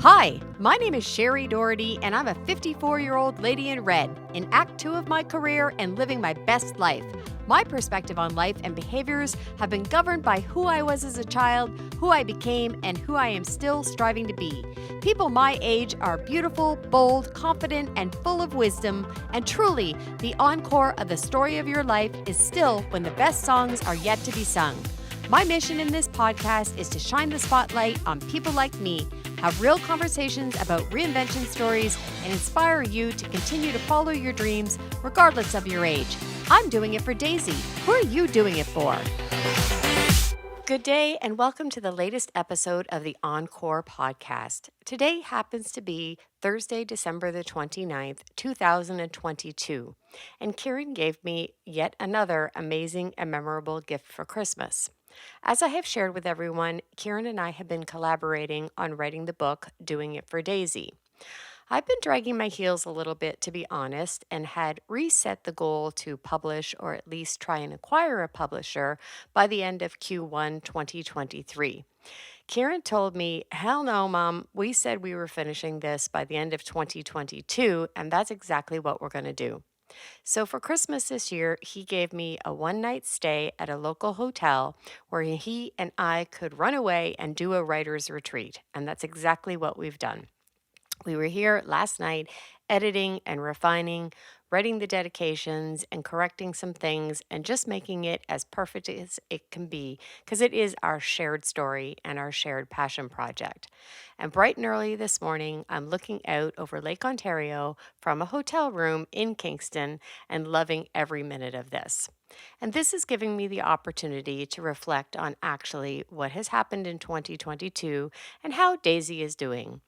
Hi, my name is Sherry Doherty, and I'm a 54-year-old lady in red, in Act 2 of my career and living my best life. My perspective on life and behaviors have been governed by who I was as a child, who I became, and who I am still striving to be. People my age are beautiful, bold, confident, and full of wisdom, and truly, the encore of the story of your life is still when the best songs are yet to be sung. My mission in this podcast is to shine the spotlight on people like me, have real conversations about reinvention stories, and inspire you to continue to follow your dreams regardless of your age. I'm doing it for Daisy. Who are you doing it for? Good day and welcome to the latest episode of the Encore Podcast. Today happens to be Thursday, December the 29th, 2022, and Kieran gave me yet another amazing and memorable gift for Christmas. As I have shared with everyone, Kieran and I have been collaborating on writing the book, Doing It for Daisy. I've been dragging my heels a little bit, to be honest, and had reset the goal to publish or at least try and acquire a publisher by the end of Q1 2023. Kieran told me, hell no, Mom, we said we were finishing this by the end of 2022, and that's exactly what we're going to do. So for Christmas this year, he gave me a one-night stay at a local hotel where he and I could run away and do a writer's retreat. And that's exactly what we've done. We were here last night editing and refining, writing the dedications and correcting some things and just making it as perfect as it can be because it is our shared story and our shared passion project. And bright and early this morning, I'm looking out over Lake Ontario from a hotel room in Kingston and loving every minute of this. And this is giving me the opportunity to reflect on actually what has happened in 2022 and how Daisy is doing.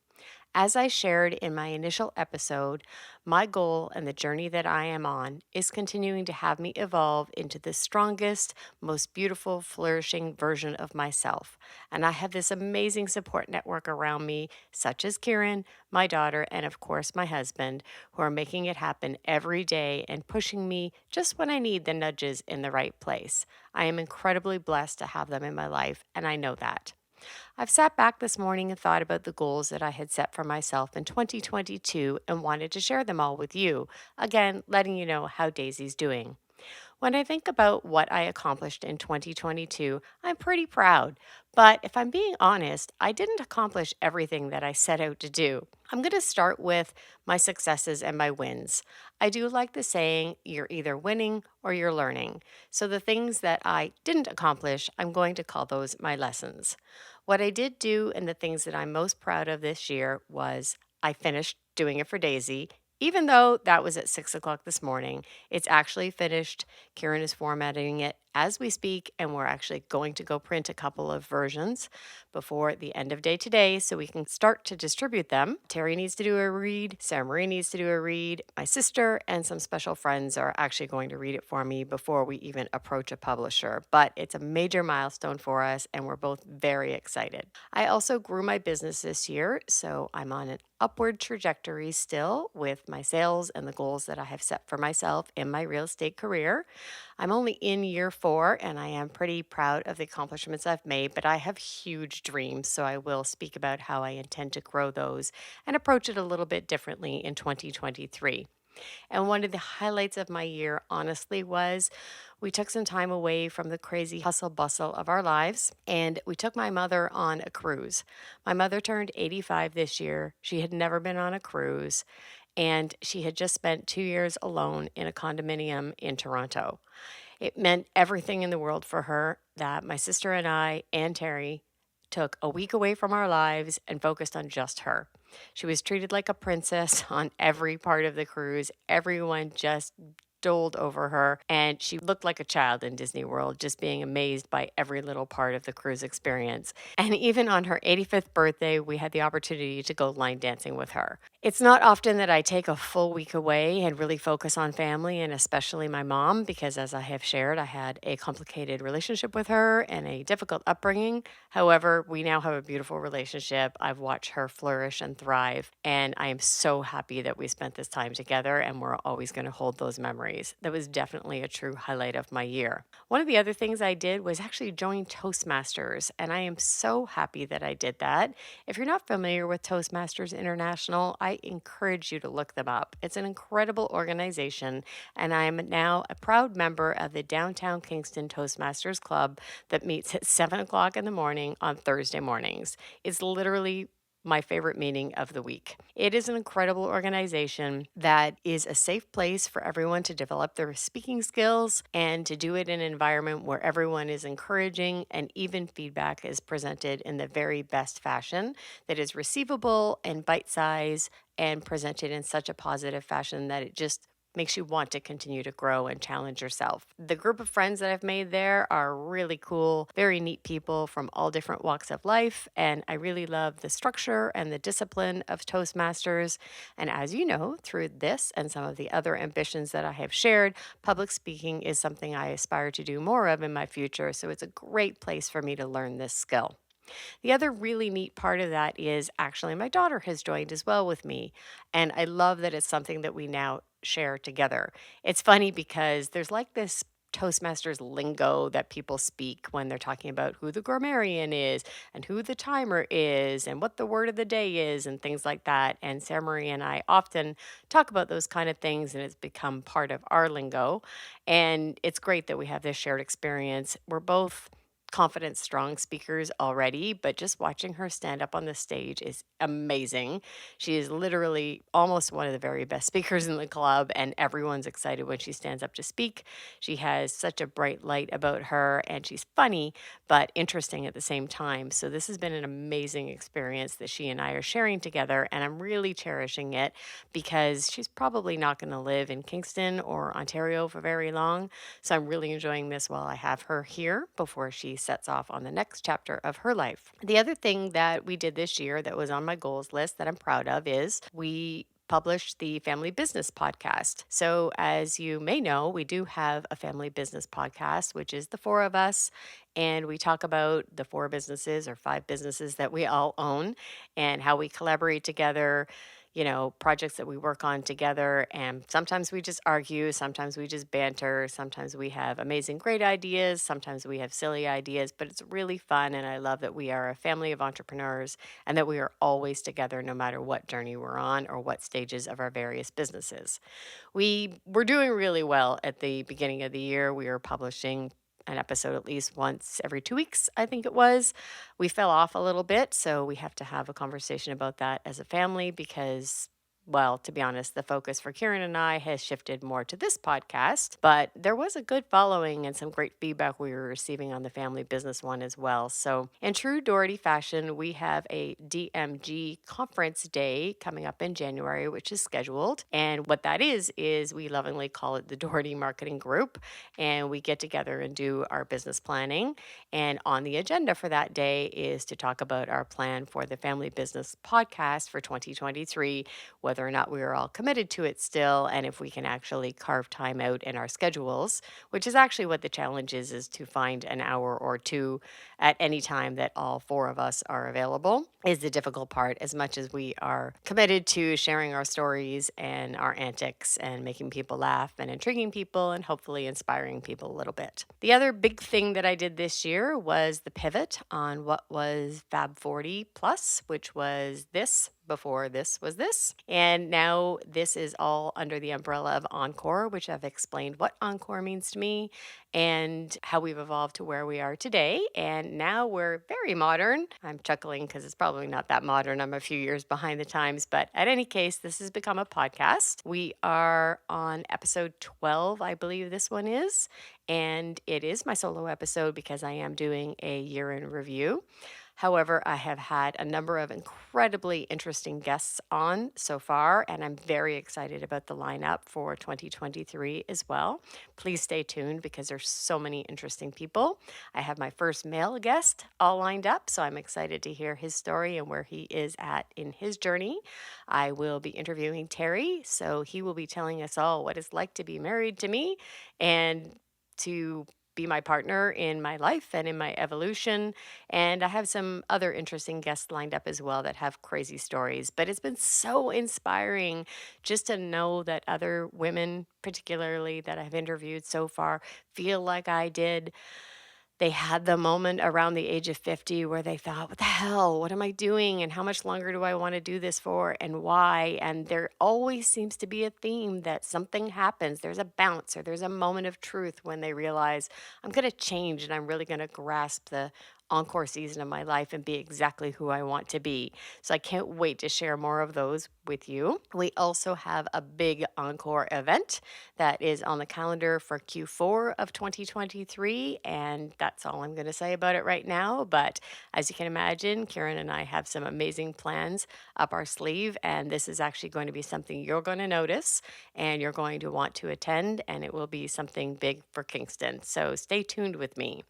As I shared in my initial episode, my goal and the journey that I am on is continuing to have me evolve into the strongest, most beautiful, flourishing version of myself. And I have this amazing support network around me, such as Kieran, my daughter, and of course my husband, who are making it happen every day and pushing me just when I need the nudges in the right place. I am incredibly blessed to have them in my life, and I know that. I've sat back this morning and thought about the goals that I had set for myself in 2022 and wanted to share them all with you. Again, letting you know how Daisy's doing. When I think about what I accomplished in 2022, I'm pretty proud. But if I'm being honest, I didn't accomplish everything that I set out to do. I'm going to start with my successes and my wins. I do like the saying, you're either winning or you're learning. So the things that I didn't accomplish, I'm going to call those my lessons. What I did do and the things that I'm most proud of this year was I finished Doing It for Daisy. Even though that was at 6 o'clock this morning, it's actually finished. Kieran is formatting it as we speak, and we're actually going to go print a couple of versions before the end of day today so we can start to distribute them. Terry needs to do a read. Sarah Marie needs to do a read. My sister and some special friends are actually going to read it for me before we even approach a publisher. But it's a major milestone for us, and we're both very excited. I also grew my business this year, so I'm on an upward trajectory still with my sales and the goals that I have set for myself in my real estate career. I'm only in year 4 and I am pretty proud of the accomplishments I've made, but I have huge dreams, so I will speak about how I intend to grow those and approach it a little bit differently in 2023. And one of the highlights of my year, honestly, was we took some time away from the crazy hustle bustle of our lives and we took my mother on a cruise. My mother turned 85 this year. She had never been on a cruise and she had just spent 2 years alone in a condominium in Toronto. It meant everything in the world for her that my sister and I and Terry took a week away from our lives and focused on just her. She was treated like a princess on every part of the cruise. Everyone just doled over her, and she looked like a child in Disney World, just being amazed by every little part of the cruise experience. And even on her 85th birthday, we had the opportunity to go line dancing with her. It's not often that I take a full week away and really focus on family and especially my mom, because as I have shared, I had a complicated relationship with her and a difficult upbringing. However, we now have a beautiful relationship. I've watched her flourish and thrive, and I am so happy that we spent this time together and we're always going to hold those memories. That was definitely a true highlight of my year. One of the other things I did was actually join Toastmasters, and I am so happy that I did that. If you're not familiar with Toastmasters International, I encourage you to look them up. It's an incredible organization, and I'm now a proud member of the Downtown Kingston Toastmasters Club that meets at 7 o'clock in the morning on Thursday mornings. It's literally my favorite meeting of the week. It is an incredible organization that is a safe place for everyone to develop their speaking skills and to do it in an environment where everyone is encouraging and even feedback is presented in the very best fashion that is receivable and bite size and presented in such a positive fashion that it just makes you want to continue to grow and challenge yourself. The group of friends that I've made there are really cool, very neat people from all different walks of life, and I really love the structure and the discipline of Toastmasters. And as you know, through this and some of the other ambitions that I have shared, public speaking is something I aspire to do more of in my future, so it's a great place for me to learn this skill. The other really neat part of that is actually my daughter has joined as well with me. And I love that it's something that we now share together. It's funny because there's like this Toastmasters lingo that people speak when they're talking about who the grammarian is and who the timer is and what the word of the day is and things like that. And Sarah Marie and I often talk about those kind of things, and it's become part of our lingo. And it's great that we have this shared experience. We're both confident, strong speakers already, but just watching her stand up on the stage is amazing. She is literally almost one of the very best speakers in the club, and everyone's excited when she stands up to speak. She has such a bright light about her, and she's funny, but interesting at the same time. So, this has been an amazing experience that she and I are sharing together, and I'm really cherishing it because she's probably not going to live in Kingston or Ontario for very long. So I'm really enjoying this while I have her here before she sets off on the next chapter of her life. The other thing that we did this year that was on my goals list that I'm proud of is we published the Family Business Podcast. So, as you may know, we do have a family business podcast, which is the four of us. And we talk about the four businesses or five businesses that we all own and how we collaborate together, projects that we work on together. And sometimes we just argue, sometimes we just banter, sometimes we have amazing, great ideas, sometimes we have silly ideas, but it's really fun. And I love that we are a family of entrepreneurs and that we are always together no matter what journey we're on or what stages of our various businesses. We were doing really well at the beginning of the year. We were publishing an episode at least once every 2 weeks, I think it was. We fell off a little bit, so we have to have a conversation about that as a family because, well, to be honest, the focus for Kieran and I has shifted more to this podcast, but there was a good following and some great feedback we were receiving on the family business one as well. So, in true Doherty fashion, we have a DMG conference day coming up in January, which is scheduled. And what that is we lovingly call it the Doherty Marketing Group. And we get together and do our business planning. And on the agenda for that day is to talk about our plan for the Family Business Podcast for 2023, whether or not we are all committed to it still, and if we can actually carve time out in our schedules, which is actually what the challenge is to find an hour or two at any time that all four of us are available, is the difficult part, as much as we are committed to sharing our stories and our antics and making people laugh and intriguing people and hopefully inspiring people a little bit. The other big thing that I did this year was the pivot on what was Fab 40 Plus, which was this before this was this. And now this is all under the umbrella of Encore, which I've explained what Encore means to me and how we've evolved to where we are today. And now we're very modern. I'm chuckling because it's probably not that modern. I'm a few years behind the times. But at any case, this has become a podcast. We are on episode 12, I believe this one is. And it is my solo episode because I am doing a year in review. However, I have had a number of incredibly interesting guests on so far, and I'm very excited about the lineup for 2023 as well. Please stay tuned because there's so many interesting people. I have my first male guest all lined up, so I'm excited to hear his story and where he is at in his journey. I will be interviewing Terry, so he will be telling us all what it's like to be married to me and to be my partner in my life and in my evolution. And I have some other interesting guests lined up as well that have crazy stories. But it's been so inspiring just to know that other women, particularly that I've interviewed so far, feel like I did. They had the moment around the age of 50 where they thought, what the hell? What am I doing? And how much longer do I want to do this for? And why? And there always seems to be a theme that something happens. There's a bounce or there's a moment of truth when they realize I'm going to change and I'm really going to grasp the encore season of my life and be exactly who I want to be. So I can't wait to share more of those with you. We also have a big encore event that is on the calendar for Q4 of 2023, and that's all I'm going to say about it right now. But as you can imagine, Karen and I have some amazing plans up our sleeve, and this is actually going to be something you're going to notice and you're going to want to attend, and it will be something big for Kingston. So stay tuned with me.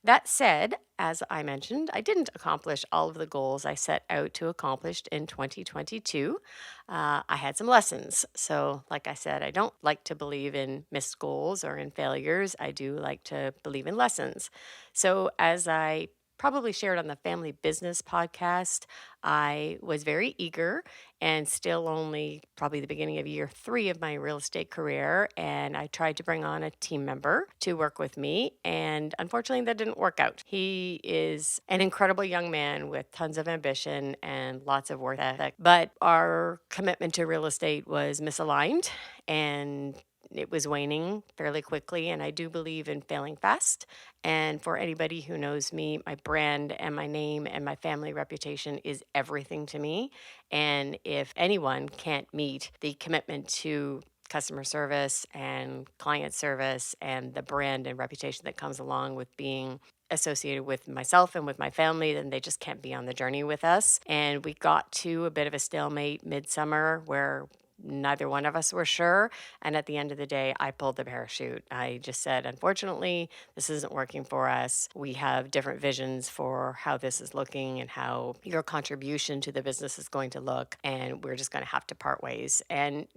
That said, as I mentioned, I didn't accomplish all of the goals I set out to accomplish in 2022. I had some lessons. So, like I said, I don't like to believe in missed goals or in failures. I do like to believe in lessons. So, as I probably shared on the Family Business podcast, I was very eager and still only probably the beginning of year 3 of my real estate career. And I tried to bring on a team member to work with me. And unfortunately, that didn't work out. He is an incredible young man with tons of ambition and lots of work ethic. But our commitment to real estate was misaligned and it was waning fairly quickly. And I do believe in failing fast. And for anybody who knows me, my brand and my name and my family reputation is everything to me. And if anyone can't meet the commitment to customer service and client service and the brand and reputation that comes along with being associated with myself and with my family, then they just can't be on the journey with us. And we got to a bit of a stalemate midsummer where neither one of us were sure. And at the end of the day, I pulled the parachute. I just said, unfortunately, this isn't working for us. We have different visions for how this is looking and how your contribution to the business is going to look. And we're just going to have to part ways. And,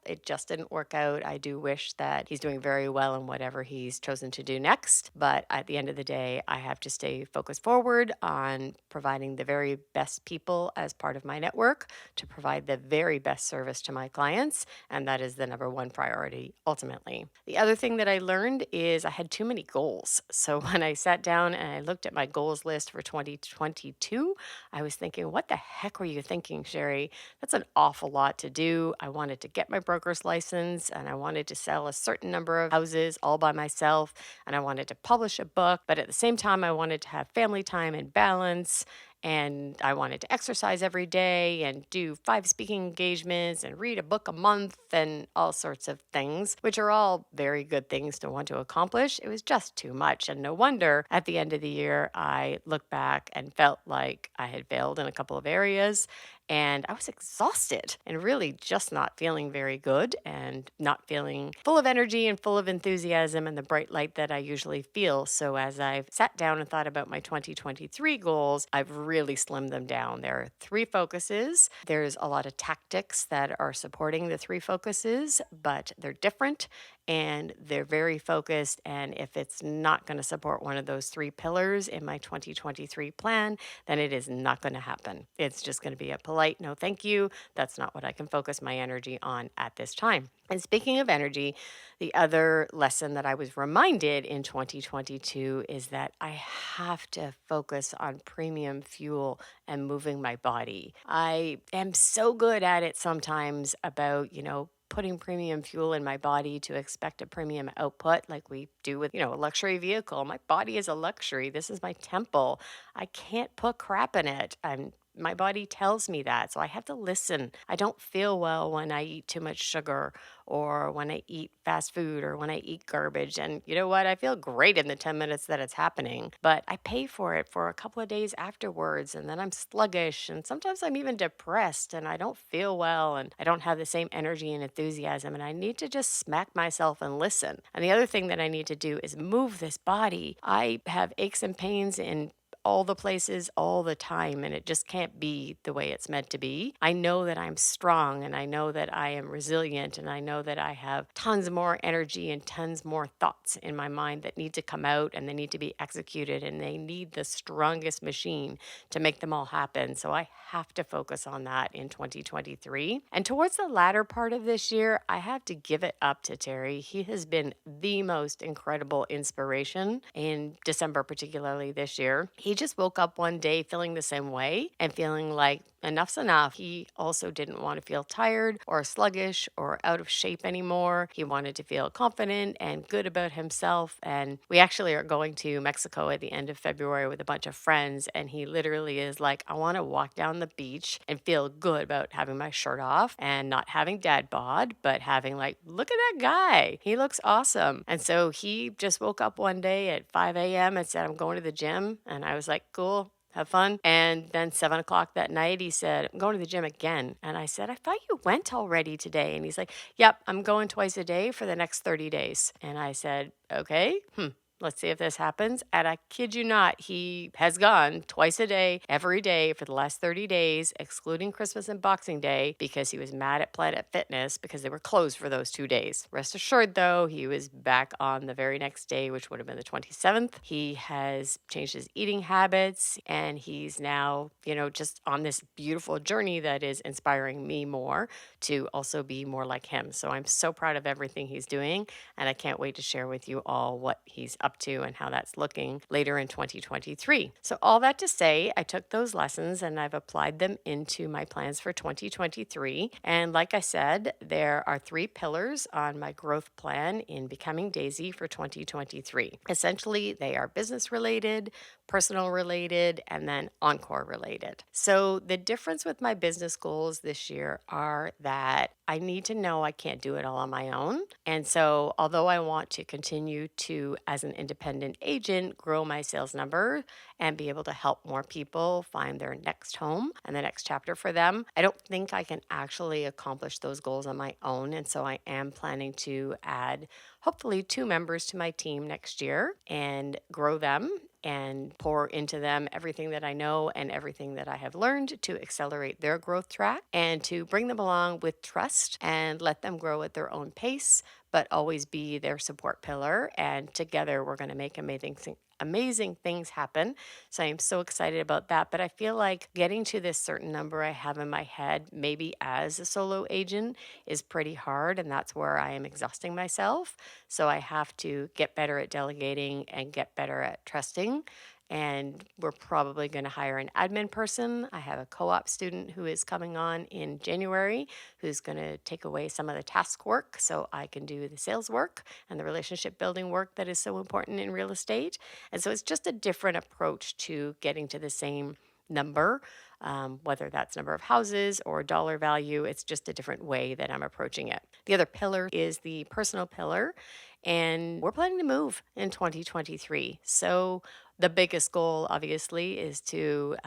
it just didn't work out. I do wish that he's doing very well in whatever he's chosen to do next. But at the end of the day, I have to stay focused forward on providing the very best people as part of my network to provide the very best service to my clients, and that is the number one priority ultimately. The other thing that I learned is I had too many goals. So when I sat down and I looked at my goals list for 2022, I was thinking, what the heck were you thinking, Sherry? That's an awful lot to do. I wanted to get my broker's license and I wanted to sell a certain number of houses all by myself and I wanted to publish a book, but at the same time I wanted to have family time and balance. And I wanted to exercise every day and do 5 speaking engagements and read a book a month and all sorts of things, which are all very good things to want to accomplish. It was just too much. And no wonder at the end of the year, I looked back and felt like I had failed in a couple of areas. And I was exhausted and really just not feeling very good and not feeling full of energy and full of enthusiasm and the bright light that I usually feel. So as I've sat down and thought about my 2023 goals, I've really slimmed them down. There are 3 focuses. There's a lot of tactics that are supporting the 3 focuses, but they're different and they're very focused. And if it's not going to support one of those 3 pillars in my 2023 plan, then it is not going to happen. It's just going to be a polite no thank you. That's not what I can focus my energy on at this time. And speaking of energy, the other lesson that I was reminded in 2022 is that I have to focus on premium fuel and moving my body. I am so good at it sometimes about, putting premium fuel in my body to expect a premium output like we do with, a luxury vehicle. My body is a luxury. This is my temple. I can't put crap in it. I'm my body tells me that. So I have to listen. I don't feel well when I eat too much sugar or when I eat fast food or when I eat garbage. And you know what? I feel great in the 10 minutes that it's happening, but I pay for it for a couple of days afterwards. And then I'm sluggish. And sometimes I'm even depressed and I don't feel well and I don't have the same energy and enthusiasm. And I need to just smack myself and listen. And the other thing that I need to do is move this body. I have aches and pains in all the places all the time, and it just can't be the way it's meant to be. I know that I'm strong and I know that I am resilient and I know that I have tons more energy and tons more thoughts in my mind that need to come out and they need to be executed, and they need the strongest machine to make them all happen. So I have to focus on that in 2023. And towards the latter part of this year, I have to give it up to Terry. He has been the most incredible inspiration in December, particularly this year. He just woke up one day feeling the same way and feeling like enough's enough. He also didn't want to feel tired or sluggish or out of shape anymore. He wanted to feel confident and good about himself. And we actually are going to Mexico at the end of February with a bunch of friends. And he literally is like, I want to walk down the beach and feel good about having my shirt off and not having dad bod, but having like, look at that guy. He looks awesome. And so he just woke up one day at 5 a.m. and said, I'm going to the gym. And I was like, cool. Have fun. And then 7 o'clock that night, he said, I'm going to the gym again. And I said, I thought you went already today. And he's like, yep, I'm going twice a day for the next 30 days. And I said, okay, let's see if this happens. And I kid you not, he has gone twice a day, every day for the last 30 days, excluding Christmas and Boxing Day, because he was mad at Planet Fitness because they were closed for those 2 days. Rest assured, though, he was back on the very next day, which would have been the 27th. He has changed his eating habits, and he's now, just on this beautiful journey that is inspiring me more to also be more like him. So I'm so proud of everything he's doing, and I can't wait to share with you all what he's up to and how that's looking later in 2023. So all that to say, I took those lessons and I've applied them into my plans for 2023. And like I said, there are 3 pillars on my growth plan in Becoming Daisy for 2023. Essentially, they are business related, personal related, and then Encore related. So the difference with my business goals this year are that I need to know I can't do it all on my own. And so although I want to continue to, as an independent agent, grow my sales number and be able to help more people find their next home and the next chapter for them, I don't think I can actually accomplish those goals on my own. And so I am planning to add hopefully 2 members to my team next year and grow them and pour into them everything that I know and everything that I have learned to accelerate their growth track and to bring them along with trust and let them grow at their own pace, but always be their support pillar. And together we're going to make amazing things happen. So I am so excited about that. But I feel like getting to this certain number I have in my head, maybe as a solo agent, is pretty hard. And that's where I am exhausting myself. So I have to get better at delegating and get better at trusting. And we're probably going to hire an admin person. I have a co-op student who is coming on in January who's going to take away some of the task work so I can do the sales work and the relationship building work that is so important in real estate. And so it's just a different approach to getting to the same number, whether that's number of houses or dollar value. It's just a different way that I'm approaching it. The other pillar is the personal pillar, and we're planning to move in 2023. So the biggest goal, obviously, is to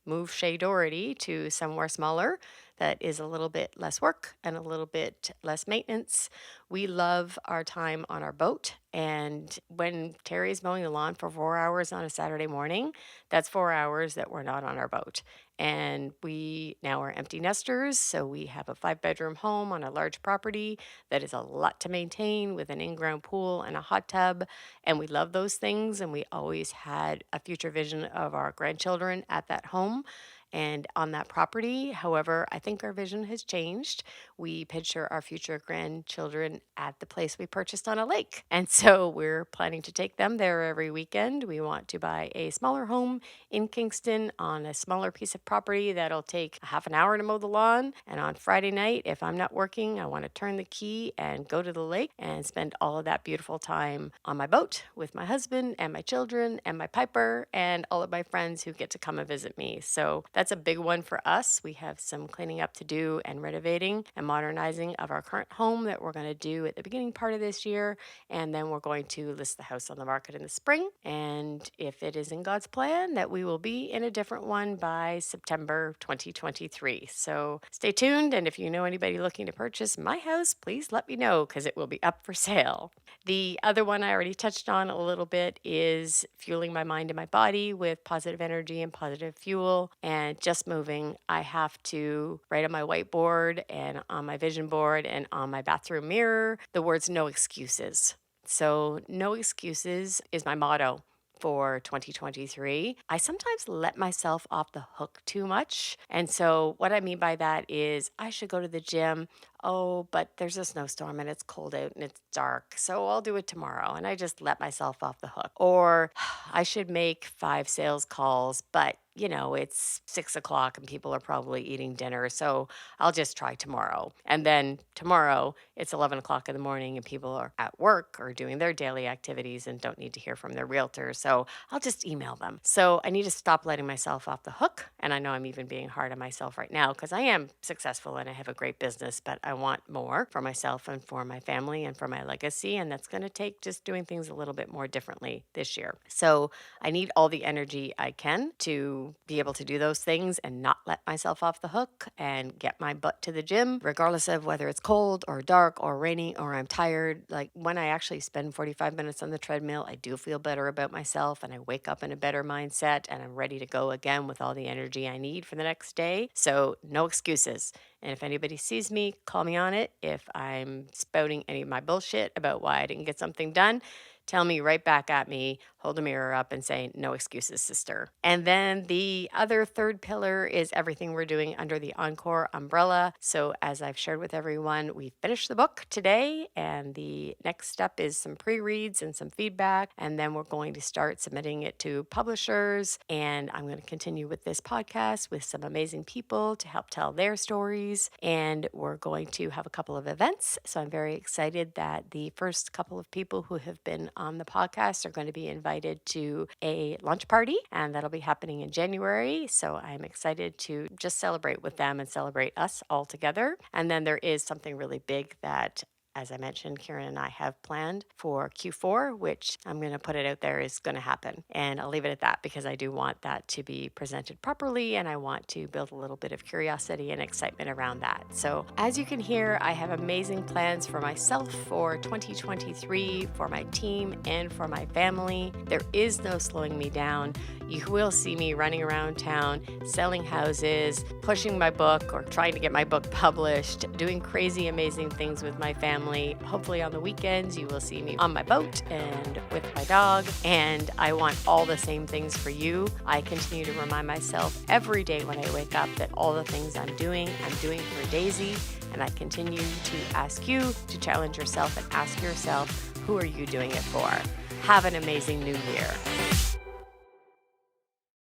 move Shea Doherty to somewhere smaller that is a little bit less work and a little bit less maintenance. We love our time on our boat. And when Terry's mowing the lawn for 4 hours on a Saturday morning, that's 4 hours that we're not on our boat. And we now are empty nesters. So we have a 5-bedroom home on a large property that is a lot to maintain with an in-ground pool and a hot tub. And we love those things. And we always had a future vision of our grandchildren at that home and on that property. However, I think our vision has changed. We picture our future grandchildren at the place we purchased on a lake. And so we're planning to take them there every weekend. We want to buy a smaller home in Kingston on a smaller piece of property that'll take a half an hour to mow the lawn. And on Friday night, if I'm not working, I want to turn the key and go to the lake and spend all of that beautiful time on my boat with my husband and my children and my Piper and all of my friends who get to come and visit me. So that's a big one for us. We have some cleaning up to do and renovating and modernizing of our current home that we're going to do at the beginning part of this year. And then we're going to list the house on the market in the spring. And if it is in God's plan, that we will be in a different one by September 2023. So stay tuned. And if you know anybody looking to purchase my house, please let me know because it will be up for sale. The other one I already touched on a little bit is fueling my mind and my body with positive energy and positive fuel. And just moving, I have to write on my whiteboard and on my vision board and on my bathroom mirror the words no excuses. So no excuses is my motto for 2023. I sometimes let myself off the hook too much. And so what I mean by that is I should go to the gym. Oh, but there's a snowstorm and it's cold out and it's dark, so I'll do it tomorrow. And I just let myself off the hook. Or I should make 5 sales calls, but it's 6 o'clock and people are probably eating dinner, so I'll just try tomorrow. And then tomorrow it's 11 o'clock in the morning and people are at work or doing their daily activities and don't need to hear from their realtor, so I'll just email them. So I need to stop letting myself off the hook. And I know I'm even being hard on myself right now because I am successful and I have a great business, but I want more for myself and for my family and for my legacy. And that's going to take just doing things a little bit more differently this year. So I need all the energy I can to be able to do those things and not let myself off the hook and get my butt to the gym, regardless of whether it's cold or dark or rainy or I'm tired. Like when I actually spend 45 minutes on the treadmill, I do feel better about myself and I wake up in a better mindset and I'm ready to go again with all the energy I need for the next day. So no excuses. And if anybody sees me, call me on it. If I'm spouting any of my bullshit about why I didn't get something done, tell me right back at me, hold a mirror up and say, no excuses, sister. And then the other third pillar is everything we're doing under the Encore umbrella. So as I've shared with everyone, we finished the book today and the next step is some pre-reads and some feedback. And then we're going to start submitting it to publishers. And I'm going to continue with this podcast with some amazing people to help tell their stories. And we're going to have a couple of events. So I'm very excited that the first couple of people who have been on the podcast are going to be invited to a lunch party, and that'll be happening in January. So I'm excited to just celebrate with them and celebrate us all together. And then there is something really big that, as I mentioned, Kieran and I have planned for Q4, which I'm going to put it out there is going to happen. And I'll leave it at that because I do want that to be presented properly and I want to build a little bit of curiosity and excitement around that. So as you can hear, I have amazing plans for myself for 2023, for my team and for my family. There is no slowing me down. You will see me running around town, selling houses, pushing my book or trying to get my book published, doing crazy, amazing things with my family. Hopefully on the weekends, you will see me on my boat and with my dog. And I want all the same things for you. I continue to remind myself every day when I wake up that all the things I'm doing for Daisy. And I continue to ask you to challenge yourself and ask yourself, who are you doing it for? Have an amazing new year.